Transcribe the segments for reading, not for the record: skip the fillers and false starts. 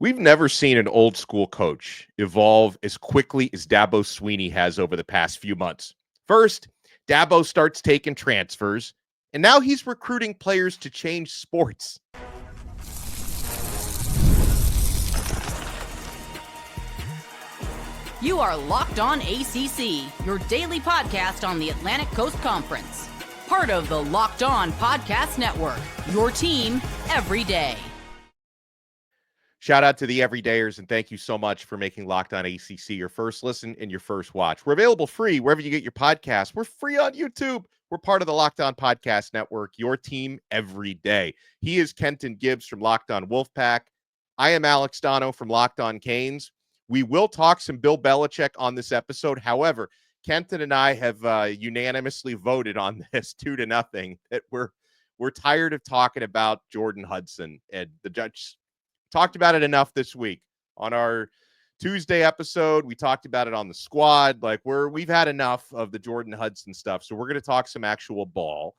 We've never seen an old school coach evolve as quickly as Dabo Swinney has over the past few months. First, Dabo starts taking transfers, and now he's recruiting players to change sports. You are Locked On ACC, your daily podcast on the Atlantic Coast Conference. Part of the Locked On Podcast Network, your team every day. Shout out to the everydayers, and thank you so much for making Locked On ACC your first listen and your first watch. We're available free wherever you get your podcasts. We're free on YouTube. We're part of the Locked On Podcast Network, your team every day. He is Kenton Gibbs from Locked On Wolfpack. I am Alex Donno from Locked On Canes. We will talk some Bill Belichick on this episode. However, Kenton and I have unanimously voted on this 2-0 that we're tired of talking about Jordan Hudson, and the judge talked about it enough this week. On our Tuesday episode, we talked about it on the squad. Like we've had enough of the Jordan Hudson stuff, so we're going to talk some actual ball.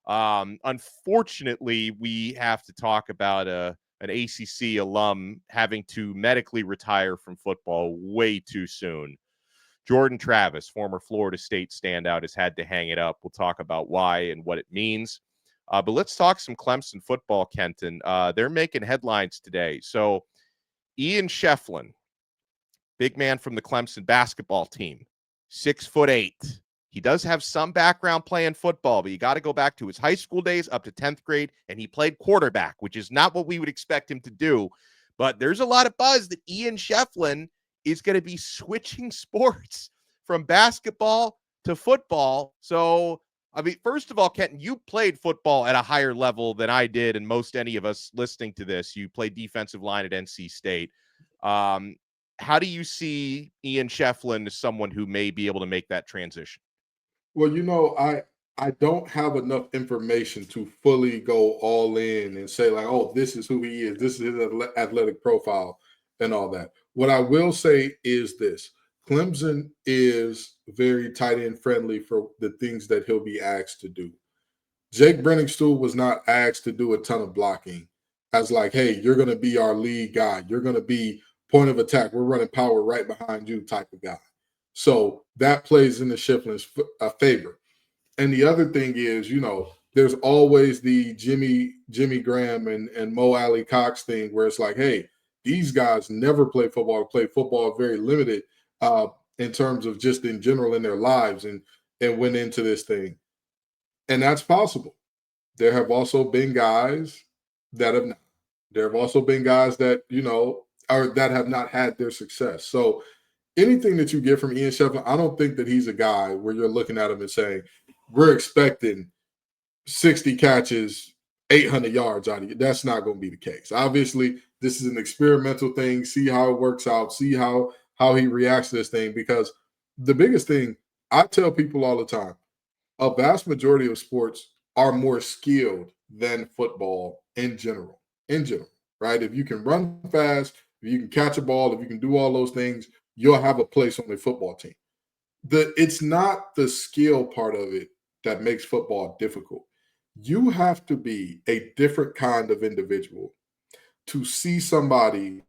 Unfortunately, we have to talk about an ACC alum having to medically retire from football way too soon. Jordan Travis, former Florida State standout, has had to hang it up. We'll talk about why and what it means. But let's talk some Clemson football, Kenton. They're making headlines today. So Ian Schieffelin, big man from the Clemson basketball team, 6'8". He does have some background playing football, but you got to go back to his high school days up to 10th grade, and he played quarterback, which is not what we would expect him to do. But there's a lot of buzz that Ian Schieffelin is going to be switching sports from basketball to football. So, I mean, first of all, Kenton, you played football at a higher level than I did, and most any of us listening to this. You played defensive line at NC State. How do you see Ian Schieffelin as someone who may be able to make that transition? Well, I don't have enough information to fully go all in and say like, oh, this is who he is. This is his athletic profile and all that. What I will say is this. Clemson is very tight end friendly for the things that he'll be asked to do. Jake Brenningstool was not asked to do a ton of blocking as like, hey, you're going to be our lead guy. You're going to be point of attack. We're running power right behind you type of guy. So that plays in the Schieffelin's favor. And the other thing is, there's always the Jimmy Graham and Mo Alley Cox thing where it's like, hey, these guys never play football very limited in terms of just in general in their lives and went into this thing. And that's possible. There have also been guys that have not. There have also been guys that, that have not had their success. So anything that you get from Ian Schieffelin, I don't think that he's a guy where you're looking at him and saying, we're expecting 60 catches, 800 yards out of you. That's not going to be the case. Obviously, this is an experimental thing. See how it works out. See how he reacts to this thing. Because the biggest thing, I tell people all the time, a vast majority of sports are more skilled than football in general, right? If you can run fast, if you can catch a ball, if you can do all those things, you'll have a place on the football team. It's not the skill part of it that makes football difficult. You have to be a different kind of individual to see somebody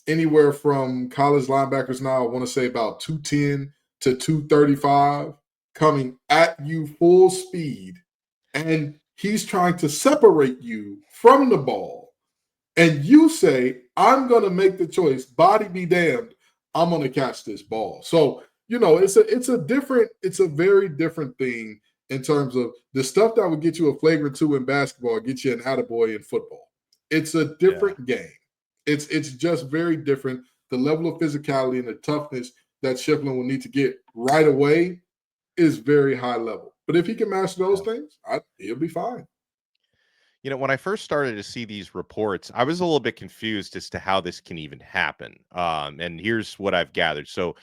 anywhere from college linebackers now, I want to say about 210 to 235, coming at you full speed, and he's trying to separate you from the ball. And you say, I'm going to make the choice, body be damned, I'm going to catch this ball. So, it's a very different thing in terms of the stuff that would get you a flagrant 2 in basketball, get you an attaboy in football. It's a different game. It's just very different. The level of physicality and the toughness that Schieffelin will need to get right away is very high level. But if he can master those things, he'll be fine. When I first started to see these reports, I was a little bit confused as to how this can even happen. And here's what I've gathered. So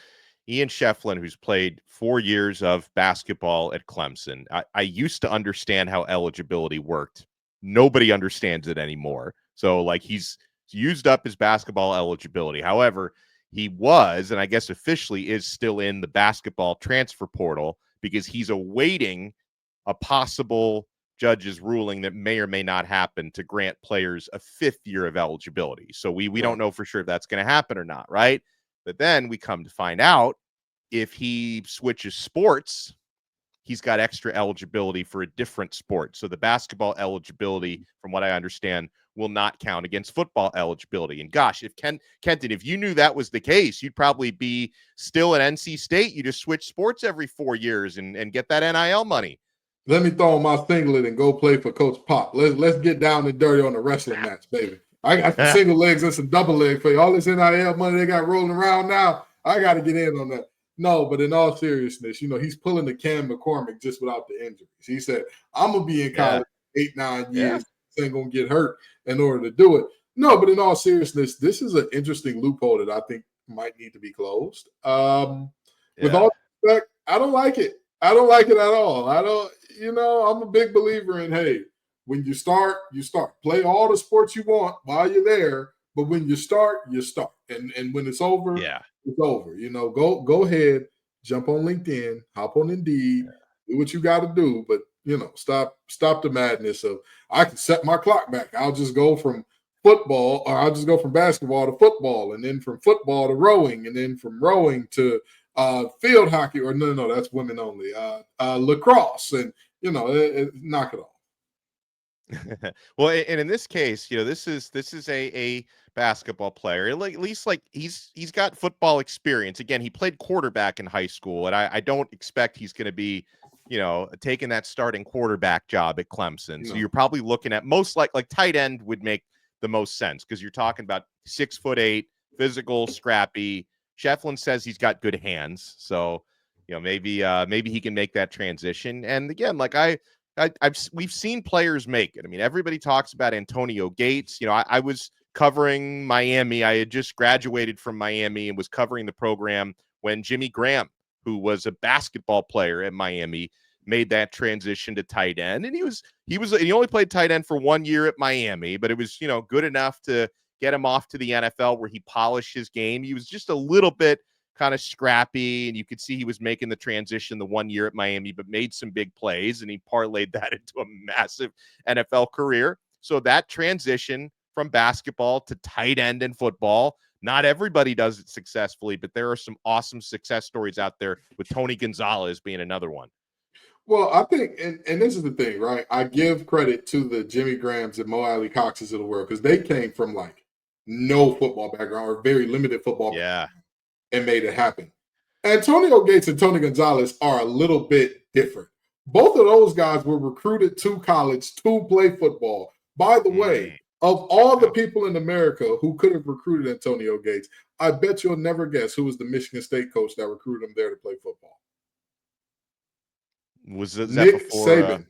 Ian Schieffelin, who's played 4 years of basketball at Clemson, I used to understand how eligibility worked. Nobody understands it anymore. So, like, he's used up his basketball eligibility. However, he was, and I guess officially is still in the basketball transfer portal because he's awaiting a possible judge's ruling that may or may not happen to grant players a 5th year of eligibility. So we don't know for sure if that's going to happen or not, right? But then we come to find out if he switches sports, he's got extra eligibility for a different sport. So the basketball eligibility, from what I understand, will not count against football eligibility. And gosh, if Kenton, if you knew that was the case, you'd probably be still at NC State. You just switch sports every 4 years and get that NIL money. Let me throw on my singlet and go play for Coach Pop. Let's get down and dirty on the wrestling match, baby. I got some single legs and some double leg for you. All this NIL money they got rolling around now, I got to get in on that. No, but in all seriousness, he's pulling the Cam McCormick just without the injuries. He said, I'm going to be in college 8-9 years. Yeah. Ain't going to get hurt in order to do it. No, but in all seriousness, this is an interesting loophole that I think might need to be closed. With all respect, I don't like it. I don't like it at all. I'm a big believer in, hey, when you start, you start. Play all the sports you want while you're there, but when you start, you start. And when it's over, it's over. Go ahead, jump on LinkedIn, hop on Indeed, do what you got to do, but stop the madness of I can set my clock back. I'll just go from football, or I'll just go from basketball to football, and then from football to rowing, and then from rowing to field hockey, or no, that's women only. Lacrosse, and knock it off. Well, and in this case, this is a basketball player. At least he's got football experience. Again, he played quarterback in high school, and I don't expect he's going to be, taking that starting quarterback job at Clemson. So you're probably looking at most like tight end would make the most sense, because you're talking about 6'8", physical, scrappy. Schieffelin says he's got good hands, so maybe he can make that transition. And again, we've seen players make it. I mean, everybody talks about Antonio Gates. I was covering Miami. I had just graduated from Miami and was covering the program when Jimmy Graham, who was a basketball player at Miami, made that transition to tight end. And he only played tight end for 1 year at Miami, but it was, good enough to get him off to the NFL where he polished his game. He was just a little bit kind of scrappy, and you could see he was making the transition the 1 year at Miami, but made some big plays, and he parlayed that into a massive NFL career. So that transition from basketball to tight end in football, not everybody does it successfully, but there are some awesome success stories out there, with Tony Gonzalez being another one. Well, I think, and this is the thing, right? I give credit to the Jimmy Grahams and Mo Alley Coxes of the world, because they came from no football background or very limited football background and made it happen. Antonio Gates and Tony Gonzalez are a little bit different. Both of those guys were recruited to college to play football. By the way, of all the people in America who could have recruited Antonio Gates, I bet you'll never guess who was the Michigan State coach that recruited him there to play football. Was it Nick Saban?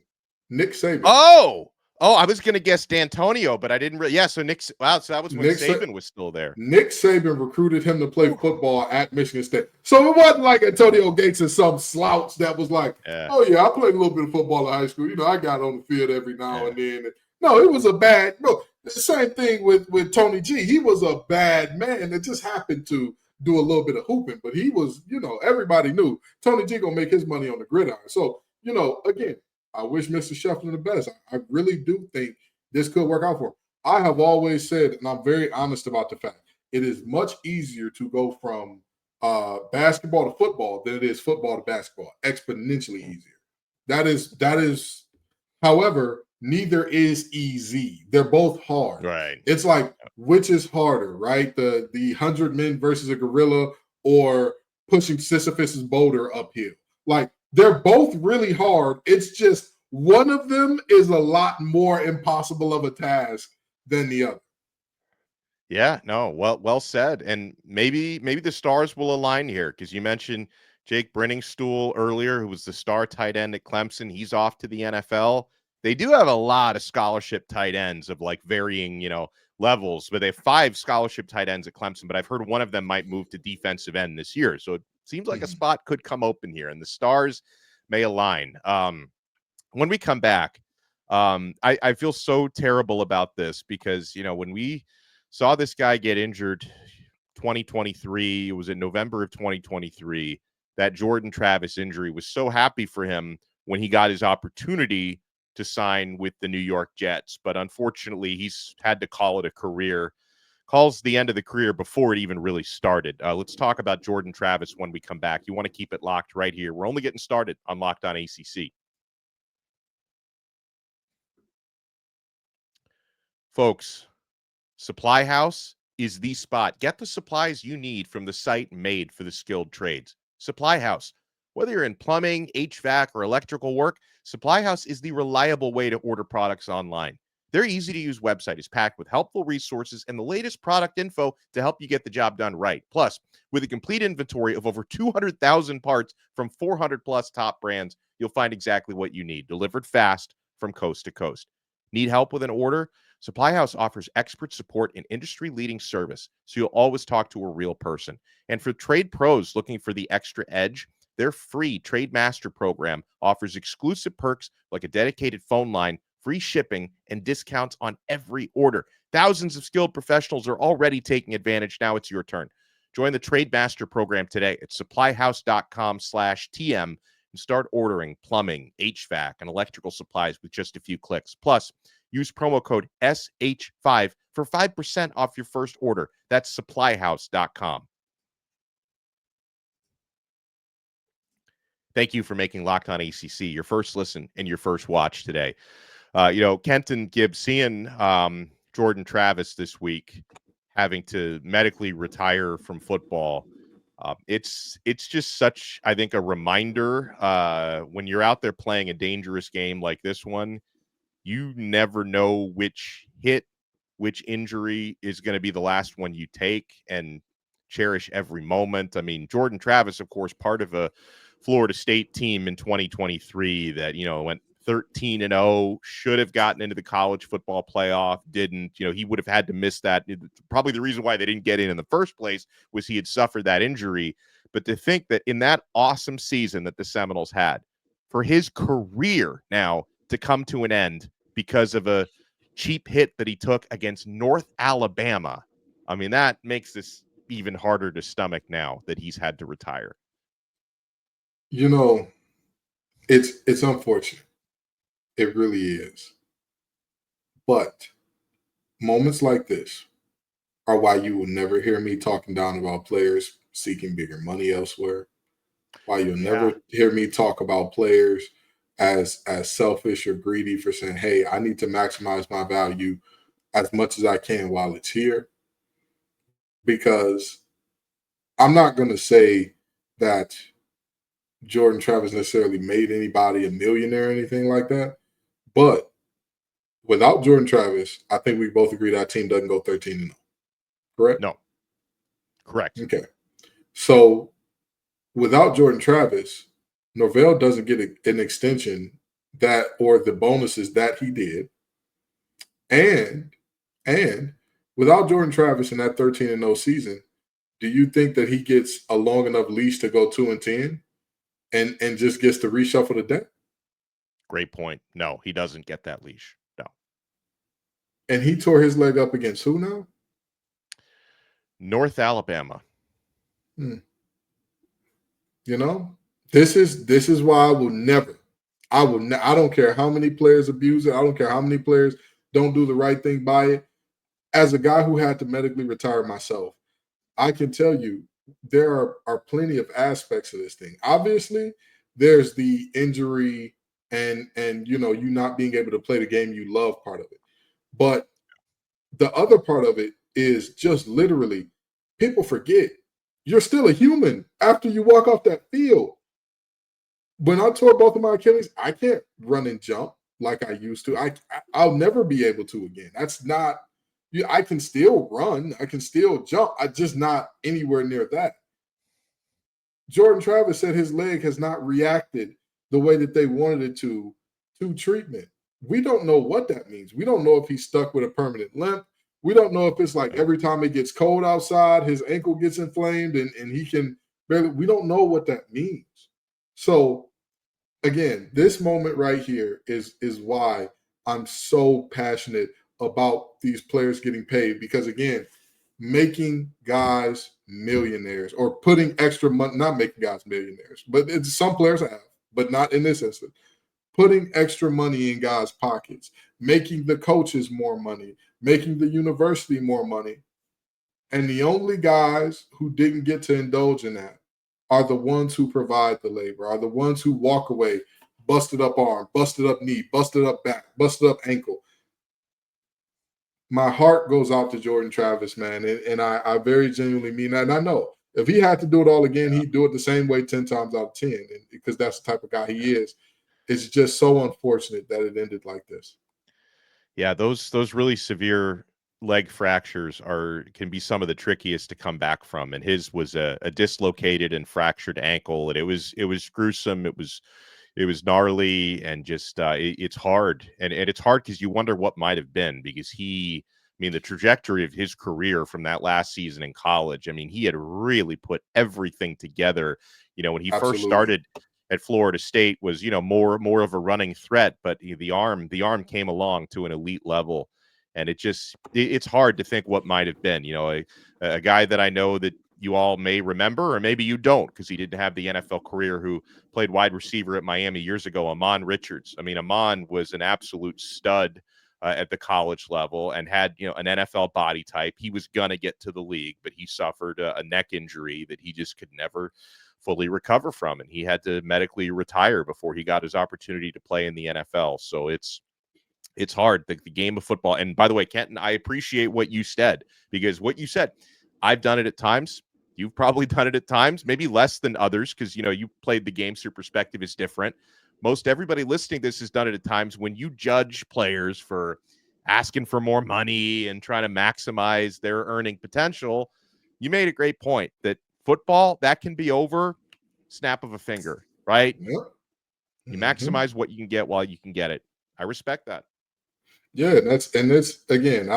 Nick Saban. Oh, I was going to guess D'Antonio, but I didn't really. Yeah, so so that was when Saban was still there. Nick Saban recruited him to play football at Michigan State. So it wasn't like Antonio Gates is some slouch that was like, oh, yeah, I played a little bit of football in high school. I got on the field every now and then. No, it was a bad – no, the same thing with Tony G. He was a bad man that just happened to do a little bit of hooping. But he was, everybody knew Tony G going to make his money on the gridiron. So, again, I wish Mr. Schieffelin the best. I really do think this could work out for him. I have always said, and I'm very honest about the fact, it is much easier to go from basketball to football than it is football to basketball. Exponentially easier. That is, however, neither is easy. They're both hard. Right. It's like, which is harder, right? The 100 men versus a gorilla, or pushing Sisyphus's boulder uphill. They're both really hard. It's just one of them is a lot more impossible of a task than the other. Yeah, no, well said. And maybe the stars will align here, because you mentioned Jake Brenningstool earlier, who was the star tight end at Clemson. He's off to the NFL. They do have a lot of scholarship tight ends of varying, levels, but they have 5 scholarship tight ends at Clemson, but I've heard one of them might move to defensive end this year. So it seems like a spot could come open here, and the stars may align. When we come back, I feel so terrible about this, because, when we saw this guy get injured 2023, it was in November of 2023, that Jordan Travis injury, was so happy for him when he got his opportunity to sign with the New York Jets, but unfortunately he's had to call it a career. Calls the end of the career before it even really started. Let's talk about Jordan Travis when we come back. You want to keep it locked right here. We're only getting started on Locked On ACC. Folks, Supply House is the spot. Get the supplies you need from the site made for the skilled trades. Supply House. Whether you're in plumbing, HVAC, or electrical work, Supply House is the reliable way to order products online. Their easy-to-use website is packed with helpful resources and the latest product info to help you get the job done right. Plus, with a complete inventory of over 200,000 parts from 400-plus top brands, you'll find exactly what you need, delivered fast from coast to coast. Need help with an order? Supply House offers expert support and industry-leading service, so you'll always talk to a real person. And for trade pros looking for the extra edge, their free Trade Master program offers exclusive perks like a dedicated phone line, free shipping, and discounts on every order. Thousands of skilled professionals are already taking advantage. Now it's your turn. Join the Trade Master program today at supplyhouse.com/TM and start ordering plumbing, HVAC, and electrical supplies with just a few clicks. Plus, use promo code SH5 for 5% off your first order. That's supplyhouse.com. Thank you for making Locked On ACC your first listen and your first watch today. Kenton Gibbs, seeing Jordan Travis this week having to medically retire from football. It's just such, I think, a reminder when you're out there playing a dangerous game like this one, you never know which hit, which injury is going to be the last one you take, and cherish every moment. I mean, Jordan Travis, of course, part of a Florida State team in 2023 that, went 13-0, should have gotten into the college football playoff, didn't. He would have had to miss that. Probably the reason why they didn't get in the first place was he had suffered that injury. But to think that in that awesome season that the Seminoles had, for his career now to come to an end because of a cheap hit that he took against North Alabama, I mean, that makes this even harder to stomach now that he's had to retire. It's unfortunate. It really is. But moments like this are why you will never hear me talking down about players seeking bigger money elsewhere. Why you'll never hear me talk about players as selfish or greedy for saying, hey, I need to maximize my value as much as I can while it's here. Because I'm not going to say that Jordan Travis necessarily made anybody a millionaire or anything like that. But without Jordan Travis, I think we both agree that team doesn't go 13-0. Correct? No. Correct. Okay. So without Jordan Travis, Norvell doesn't get an extension that or the bonuses that he did. And without Jordan Travis in that 13-0 season, do you think that he gets a long enough leash to go 2-10 and just gets to reshuffle the deck? Great point. No, he doesn't get that leash. No. And he tore his leg up against who now? North Alabama. This is why I don't care how many players abuse it. I don't care how many players don't do the right thing by it. As a guy who had to medically retire myself, I can tell you there are plenty of aspects of this thing. Obviously, there's the injury and you not being able to play the game you love part of it. But the other part of it is just literally people forget you're still a human after you walk off that field. When I tore both of my Achilles, I can't run and jump like I used to. I'll never be able to again. That's not – I can still run. I can still jump. I'm just not anywhere near that. Jordan Travis said his leg has not reacted the way that they wanted it to treatment. We don't know what that means. We don't know if he's stuck with a permanent limp. We don't know if it's like every time it gets cold outside, his ankle gets inflamed and he can barely – we don't know what that means. So, again, this moment right here is why I'm so passionate about these players getting paid because, again, making guys millionaires or putting extra money – not making guys millionaires, but some players have, but not in this instance. putting extra money in guys' pockets, making the coaches more money, making the university more money. And the only guys who didn't get to indulge in that are the ones who provide the labor, are the ones who walk away, busted up arm, busted up knee, busted up back, busted up ankle. My heart goes out to Jordan Travis, man. And I very genuinely mean that. And I know if he had to do it all again, he'd do it the same way 10 times out of 10, and because that's the type of guy he is. It's just so unfortunate that it ended like this. Yeah, those really severe leg fractures can be some of the trickiest to come back from. And his was a dislocated and fractured ankle, and it was gruesome. It was gnarly, and just it's hard, and it's hard because you wonder what might have been, because I mean, the trajectory of his career from that last season in college, I mean, he had really put everything together. When he Absolutely. first started at Florida State was, more of a running threat, but the arm came along to an elite level. And it's hard to think what might have been. A guy that I know that you all may remember, or maybe you don't, because he didn't have the NFL career, who played wide receiver at Miami years ago, Amon Richards. I mean, Amon was an absolute stud at the college level, and had, an NFL body type. He was going to get to the league, but he suffered a neck injury that he just could never fully recover from. And he had to medically retire before he got his opportunity to play in the NFL. So it's hard, the game of football. And by the way, Kenton, I appreciate what you said, because what you said, I've done it at times. You've probably done it at times, maybe less than others, because, you played the game, so your perspective is different. Most everybody listening to this has done it at times. When you judge players for asking for more money and trying to maximize their earning potential, you made a great point that football, that can be over snap of a finger, right? Yep. You maximize what you can get while you can get it. I respect that. Yeah, that's again,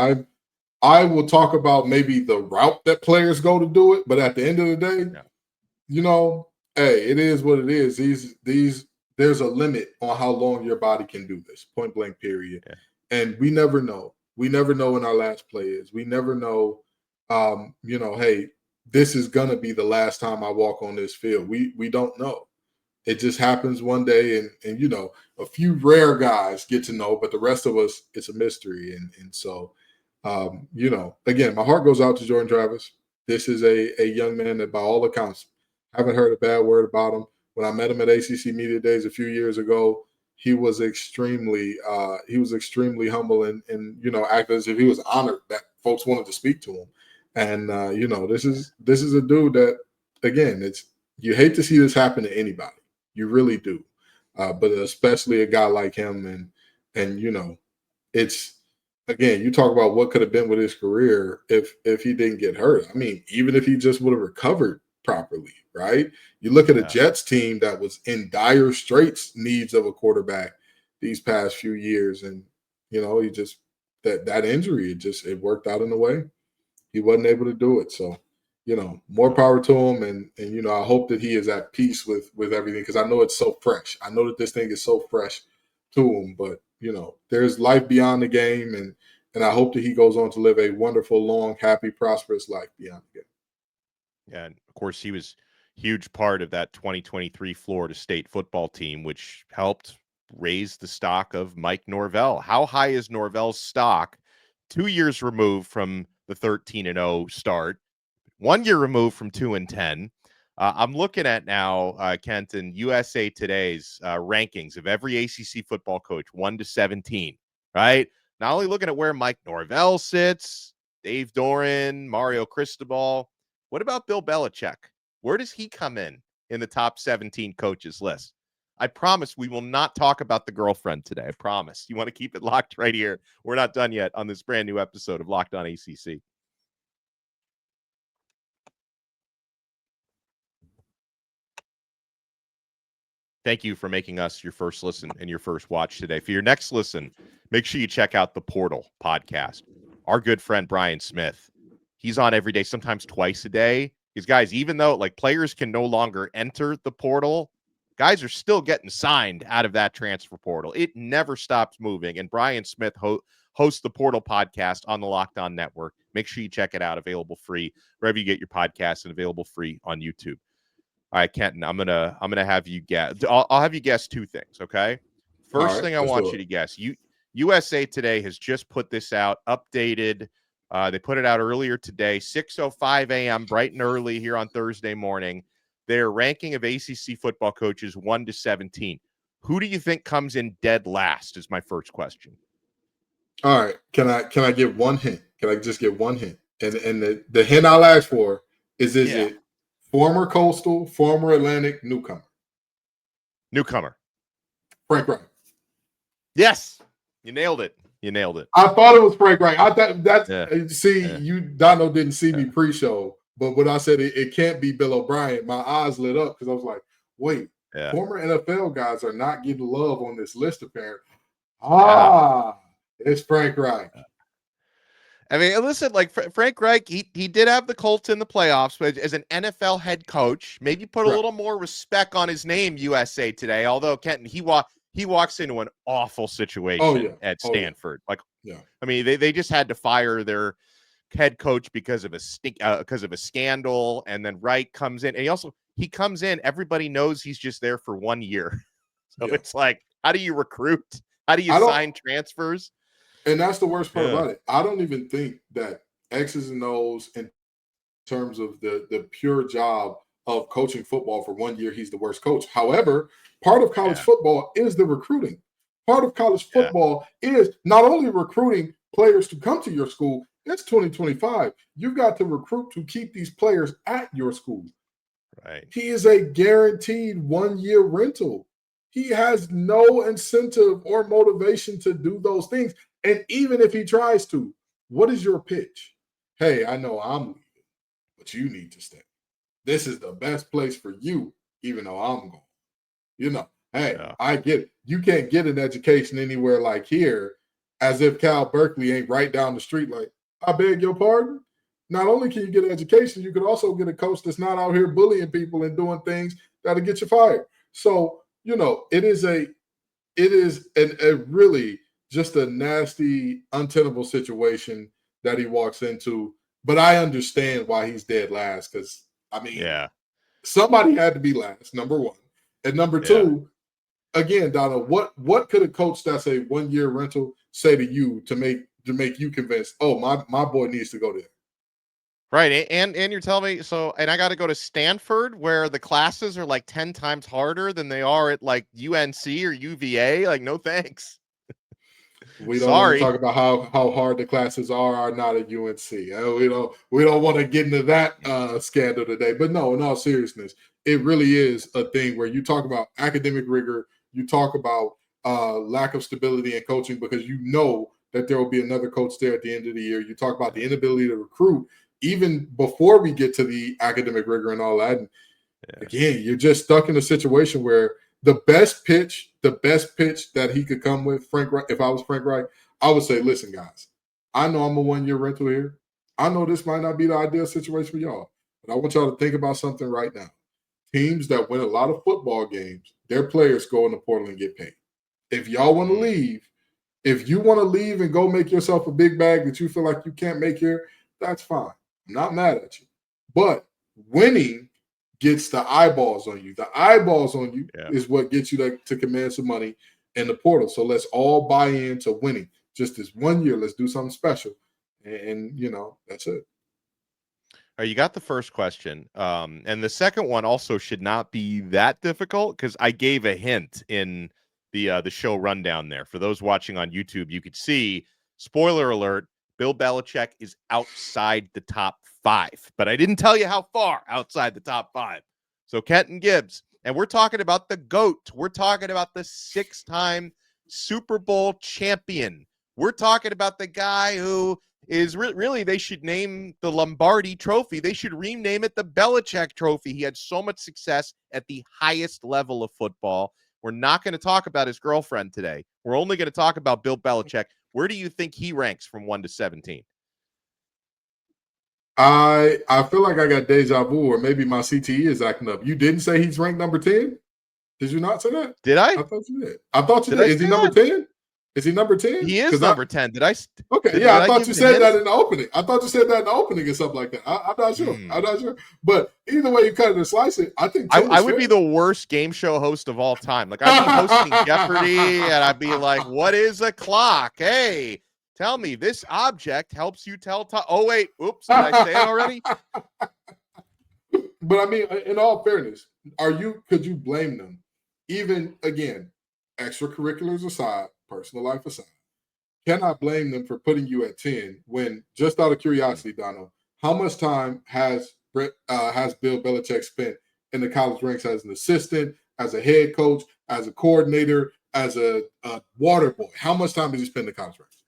I will talk about maybe the route that players go to do it, but at the end of the day, hey, it is what it is. These there's a limit on how long your body can do this, point blank period. Yeah. And we never know. We never know when our last play is. We never know, hey, this is gonna be the last time I walk on this field. We don't know. It just happens one day, and a few rare guys get to know, but the rest of us, it's a mystery. And so again, my heart goes out to Jordan Travis. This is a young man that, by all accounts, haven't heard a bad word about him. When I met him at ACC Media Days a few years ago, he was extremely humble and acted as if he was honored that folks wanted to speak to him. And this is a dude that, again, you hate to see this happen to anybody. You really do. But especially a guy like him, and it's, again, you talk about what could have been with his career if he didn't get hurt. I mean, even if he just would have recovered properly, right? You look at a Jets team that was in dire straits, needs of a quarterback these past few years, and he just that injury, it worked out in a way he wasn't able to do it. So, more power to him, and I hope that he is at peace with everything, because I know it's so fresh. I know that this thing is so fresh to him, but there's life beyond the game, and I hope that he goes on to live a wonderful, long, happy, prosperous life beyond the game. Yeah, and of course, he was a huge part of that 2023 Florida State football team, which helped raise the stock of Mike Norvell. How high is Norvell's stock 2 years removed from the 13-0 start, 1 year removed from 2-10? I'm looking at now, Kenton, USA Today's rankings of every ACC football coach, 1 to 17, right? Not only looking at where Mike Norvell sits, Dave Doran, Mario Cristobal. What about Bill Belichick? Where does he come in the top 17 coaches list? I promise we will not talk about the girlfriend today. I promise. You want to keep it locked right here. We're not done yet on this brand new episode of Locked On ACC. Thank you for making us your first listen and your first watch today. For your next listen, make sure you check out the Portal podcast. Our good friend Brian Smith, he's on every day, sometimes twice a day. Because, guys, even though players can no longer enter the portal, guys are still getting signed out of that transfer portal. It never stops moving. And Brian Smith hosts the Portal podcast on the Locked On Network. Make sure you check it out. Available free wherever you get your podcasts, and available free on YouTube. All right, Kenton, I'm gonna have you guess. I'll have you guess two things, okay? First thing I want you to guess. USA Today has just put this out, updated. They put it out earlier today, 6:05 a.m., bright and early here on Thursday morning. Their ranking of ACC football coaches 1 to 17. Who do you think comes in dead last is my first question. All right. Can I give one hint? Can I just give one hint? And the hint I'll ask for is it former Coastal, former Atlantic, newcomer? Newcomer. Frank Reich. Yes. You nailed it. I thought it was Frank Reich. I thought you Donno didn't see me pre-show, but when I said it can't be Bill O'Brien, my eyes lit up because I was like, wait, former NFL guys are not getting love on this list apparently. It's Frank Reich. I mean, listen, like Frank Reich, he did have the Colts in the playoffs, but as an NFL head coach, maybe put a little more respect on his name, USA Today. Although Kenton, he walks into an awful situation at Stanford. I mean, they just had to fire their head coach because of a scandal, and then Reich comes in, and he comes in. Everybody knows he's just there for 1 year, so it's like, how do you recruit? How do you sign transfers? And that's the worst part about it. I don't even think that X's and O's in terms of the pure job of coaching football for 1 year, he's the worst coach. However, part of college football is the recruiting. Part of college football is not only recruiting players to come to your school. It's 2025. You've got to recruit to keep these players at your school. Right. He is a guaranteed 1 year rental. He has no incentive or motivation to do those things. And even if he tries to, what is your pitch? Hey, I know I'm leaving, but you need to stay. This is the best place for you, even though I'm gone. I get it. You can't get an education anywhere like here, as if Cal Berkeley ain't right down the street like, I beg your pardon? Not only can you get an education, you could also get a coach that's not out here bullying people and doing things that'll get you fired. So, it is a really just a nasty, untenable situation that he walks into. But I understand why he's dead last because, somebody had to be last, number one. And number two, again, Donna, what could a coach that's a 1 year rental say to you to make you convinced, oh, my boy needs to go there? Right. And you're telling me, and I got to go to Stanford where the classes are like 10 times harder than they are at like UNC or UVA. Like, no thanks. We don't want to talk about how hard the classes are not at UNC. We don't want to get into that scandal today. But no, in all seriousness, it really is a thing where you talk about academic rigor, you talk about lack of stability in coaching because you know that there will be another coach there at the end of the year. You talk about the inability to recruit even before we get to the academic rigor and all that. And again, you're just stuck in a situation where the best pitch that he could come with, Frank Reich, if I was Frank Reich, I would say, listen, guys, I know I'm a 1 year rental here. I know this might not be the ideal situation for y'all, but I want y'all to think about something right now. Teams that win a lot of football games, their players go in the portal and get paid. If y'all want to leave, if you want to leave and go make yourself a big bag that you feel like you can't make here, that's fine. I'm not mad at you. But winning gets the eyeballs on you. The eyeballs on you is what gets you to command some money in the portal. So let's all buy into winning. Just this 1 year, let's do something special. And that's it. All right, you got the first question. And the second one also should not be that difficult because I gave a hint in the show rundown there. For those watching on YouTube, you could see, spoiler alert, Bill Belichick is outside the top 5, but I didn't tell you how far outside the top 5. So Kenton Gibbs, and we're talking about the GOAT. We're talking about the 6-time Super Bowl champion. We're talking about the guy who is really, they should name the Lombardi Trophy. They should rename it the Belichick Trophy. He had so much success at the highest level of football. We're not going to talk about his girlfriend today. We're only going to talk about Bill Belichick. Where do you think he ranks from 1 to 17? I feel like I got deja vu, or maybe my CTE is acting up. You didn't say he's ranked number 10? Did you not say that? Did I? I thought you did. I thought you did. Is he number 10? Is he number 10? He is number 10. Did I? Okay, did I I thought give you him said that hints? in the opening. I thought you said that in the opening or something like that. I'm not sure. Hmm. I'm not sure. But either way you cut it and slice it, I think 10 I is would fair. be the worst game show host of all time. Like, I'd be hosting Jeopardy, and I'd be like, "What is a clock? Hey, tell me, this object helps you tell time." Oh wait, oops, did I say it already? But I mean, in all fairness, could you blame them? Even again, extracurriculars aside, personal life aside, cannot blame them for putting you at 10 when, just out of curiosity, Donno, how much time has Bill Belichick spent in the college ranks as an assistant, as a head coach, as a coordinator, as a water boy? How much time has he spent in the college ranks?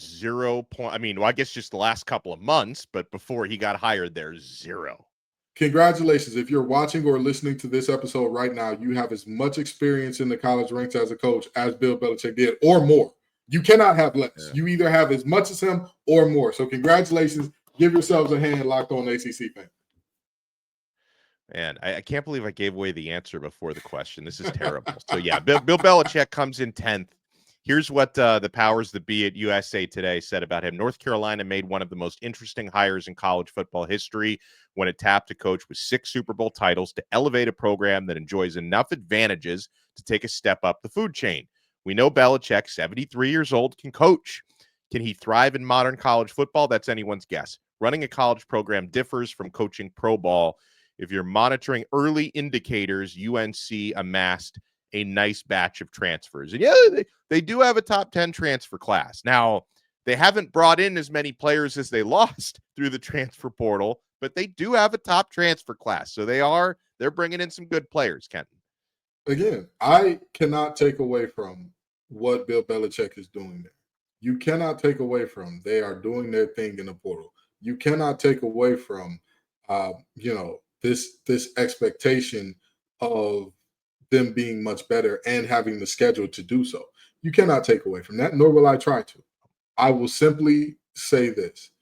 0 point. I mean, well, I guess just the last couple of months, but before he got hired there, 0. Congratulations. If you're watching or listening to this episode right now, you have as much experience in the college ranks as a coach as Bill Belichick did, or more. You cannot have less. Yeah. You either have as much as him or more. So congratulations. Give yourselves a hand, Locked On ACC fan. Man, I can't believe I gave away the answer before the question. This is terrible. So yeah, Bill Belichick comes in 10th. Here's what the powers that be at USA Today said about him. North Carolina made one of the most interesting hires in college football history when it tapped a coach with 6 Super Bowl titles to elevate a program that enjoys enough advantages to take a step up the food chain. We know Belichick, 73 years old, can coach. Can he thrive in modern college football? That's anyone's guess. Running a college program differs from coaching pro ball. If you're monitoring early indicators, UNC amassed a nice batch of transfers. And yeah, they do have a top 10 transfer class. Now, they haven't brought in as many players as they lost through the transfer portal, but they do have a top transfer class. So they're bringing in some good players, Kenton. Again, I cannot take away from what Bill Belichick is doing there. You cannot take away from they are doing their thing in the portal. You cannot take away from this expectation of them being much better and having the schedule to do so. You cannot take away from that, nor will I try to. I will simply say this.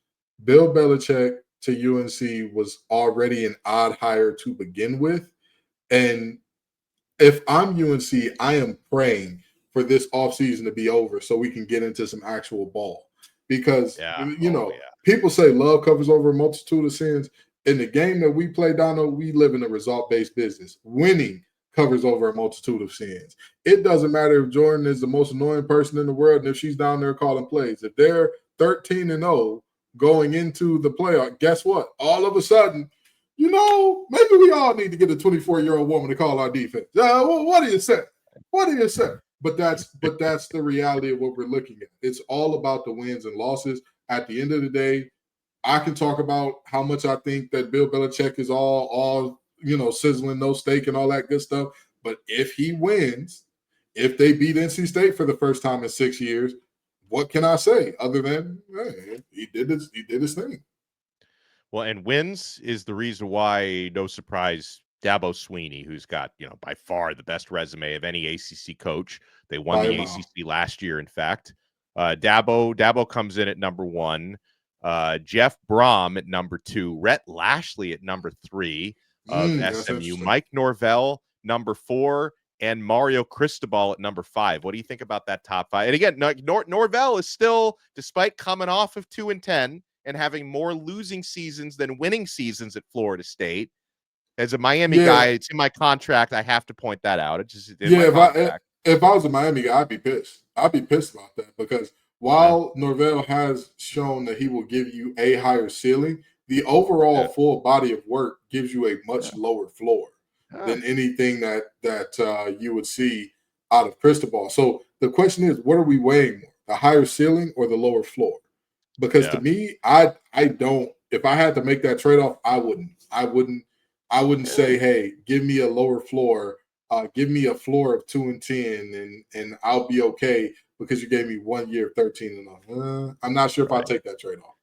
Bill Belichick to UNC was already an odd hire to begin with. And if I'm UNC, I am praying for this offseason to be over so we can get into some actual ball. Because, people say love covers over a multitude of sins. In the game that we play, Donno, we live in a result-based business. Winning covers over a multitude of sins. It doesn't matter if Jordan is the most annoying person in the world and if she's down there calling plays. If they're 13-0 going into the playoff, guess what? All of a sudden, maybe we all need to get a 24-year-old woman to call our defense. What do you say? What do you say? But that's the reality of what we're looking at. It's all about the wins and losses. At the end of the day, I can talk about how much I think that Bill Belichick is all sizzling, no steak and all that good stuff. But if he wins, if they beat NC State for the first time in 6 years, what can I say other than he did his thing? Well, and wins is the reason why, no surprise, Dabo Swinney, who's got, by far the best resume of any ACC coach. They won the ACC last year, in fact. Dabo comes in at number 1. Jeff Brom at number 2. Rhett Lashley at number 3 of SMU. Mike Norvell, number 4. And Mario Cristobal at number 5. What do you think about that top 5? And again, Norvell is still, despite coming off of 2-10 and having more losing seasons than winning seasons at Florida State, as a Miami guy, it's in my contract. I have to point that out. It's just if I was a Miami guy, I'd be pissed. I'd be pissed about that because while Norvell has shown that he will give you a higher ceiling, the overall full body of work gives you a much lower floor than anything that you would see out of Cristobal. So the question is, what are we weighing more, the higher ceiling or the lower floor? Because to me, I don't. If I had to make that trade-off, I wouldn't say, hey, give me a lower floor, give me a floor of 2-10, and I'll be okay because you gave me 1 year of 13-0. I'm not sure if I'll take that trade-off.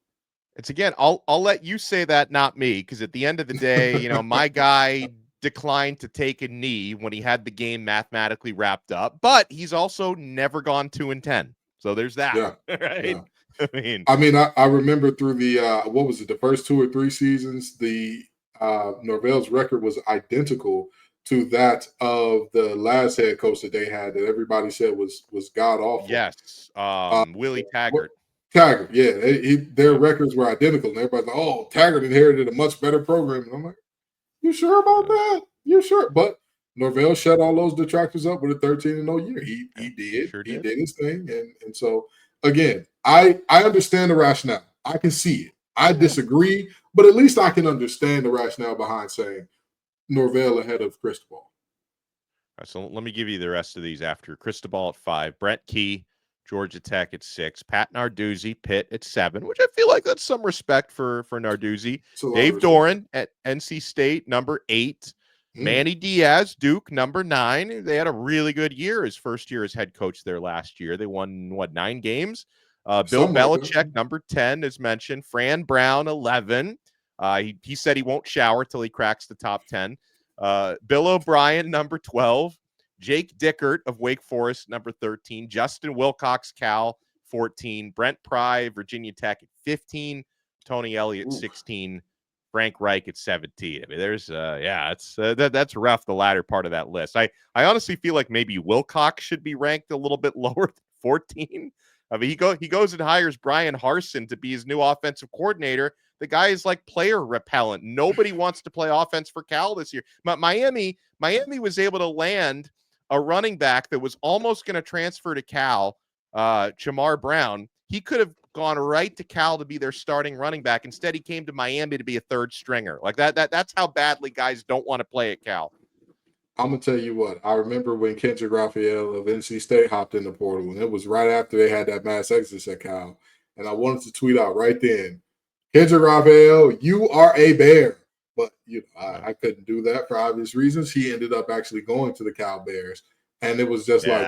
It's again, I'll let you say that, not me, because at the end of the day, my guy declined to take a knee when he had the game mathematically wrapped up, but he's also never gone 2-10. So there's that. Yeah. Right. Yeah. I remember through the the first 2 or 3 seasons, the Norvell's record was identical to that of the last head coach that they had that everybody said was god awful. Yes, Willie Taggart. Taggart, yeah, their records were identical, and everybody's like, "Oh, Taggart inherited a much better program." And I'm like, "You sure about that? You sure?" But Norvell shut all those detractors up with a 13-0 year. He did. Sure He did. did his thing, and so again, I understand the rationale. I can see it. I disagree, but at least I can understand the rationale behind saying Norvell ahead of Cristobal. All right, so let me give you the rest of these after. Cristobal at 5, Brent Key, Georgia Tech at 6, Pat Narduzzi, Pitt at 7, which I feel like that's some respect for Narduzzi. Dave Doran at NC State, number 8. Manny Diaz, Duke, number 9. They had a really good year his first year as head coach there last year. They won, 9 games? Bill Belichick, number 10, as mentioned. Fran Brown, 11. He said he won't shower till he cracks the top 10. Bill O'Brien, number 12. Jake Dickert of Wake Forest, number 13. Justin Wilcox, Cal, 14. Brent Pry, Virginia Tech at 15. Tony Elliott, 16. Frank Reich at 17. I mean, there's that's rough, the latter part of that list. I honestly feel like maybe Wilcox should be ranked a little bit lower than 14. I mean, he goes and hires Brian Harsin to be his new offensive coordinator. The guy is like player repellent. Nobody wants to play offense for Cal this year. Miami was able to land a running back that was almost going to transfer to Cal, Jamar Brown. He could have gone right to Cal to be their starting running back. Instead, he came to Miami to be a third stringer. Like that's how badly guys don't want to play at Cal. I'm gonna tell you what. I remember when Kendrick Raphael of NC State hopped in the portal, and it was right after they had that mass exodus at Cal. And I wanted to tweet out right then, Kendrick Raphael, you are a bear. But I couldn't do that for obvious reasons. He ended up actually going to the Cal Bears, and it was just like,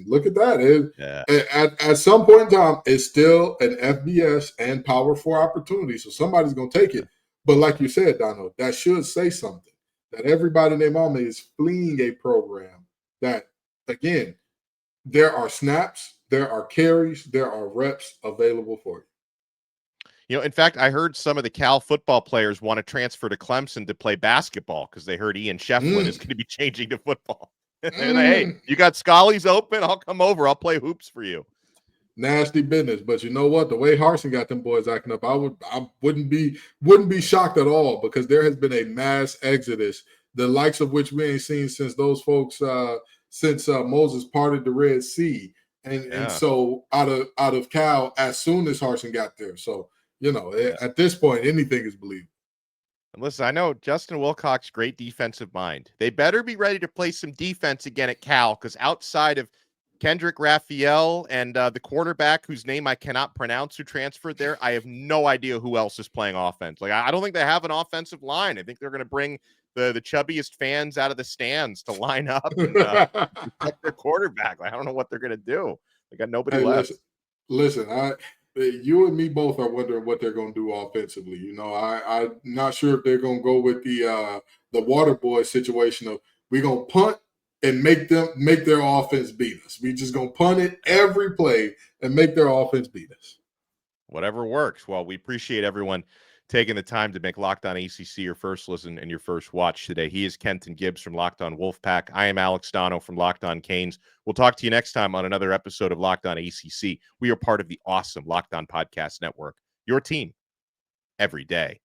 look at that. At some point in time, it's still an FBS and Power 4 opportunity, so somebody's gonna take it. But like you said, Donno, that should say something. That everybody and their mama is fleeing a program that, again, there are snaps, there are carries, there are reps available for you. In fact, I heard some of the Cal football players want to transfer to Clemson to play basketball because they heard Ian Schieffelin is going to be changing to football. Hey, you got Scully's open? I'll come over. I'll play hoops for you. Nasty business, but you know what? The way Harsin got them boys acting up, I wouldn't be shocked at all, because there has been a mass exodus, the likes of which we ain't seen since those folks since Moses parted the Red Sea, and so out of Cal as soon as Harsin got there. So at this point, anything is believable. And listen, I know Justin Wilcox, great defensive mind. They better be ready to play some defense again at Cal, because outside of Kendrick Raphael and the quarterback whose name I cannot pronounce who transferred there, I have no idea who else is playing offense. Like, I don't think they have an offensive line. I think they're going to bring the chubbiest fans out of the stands to line up and protect their quarterback. Like, I don't know what they're going to do. They got nobody left. Listen, you and me both are wondering what they're going to do offensively. I'm not sure if they're going to go with the water boy situation of we're going to punt and make their offense beat us. We just going to punt it every play and make their offense beat us. Whatever works. Well, we appreciate everyone taking the time to make Locked On ACC your first listen and your first watch today. He is Kenton Gibbs from Locked On Wolfpack. I am Alex Donno from Locked On Canes. We'll talk to you next time on another episode of Locked On ACC. We are part of the awesome Locked On Podcast Network, your team every day.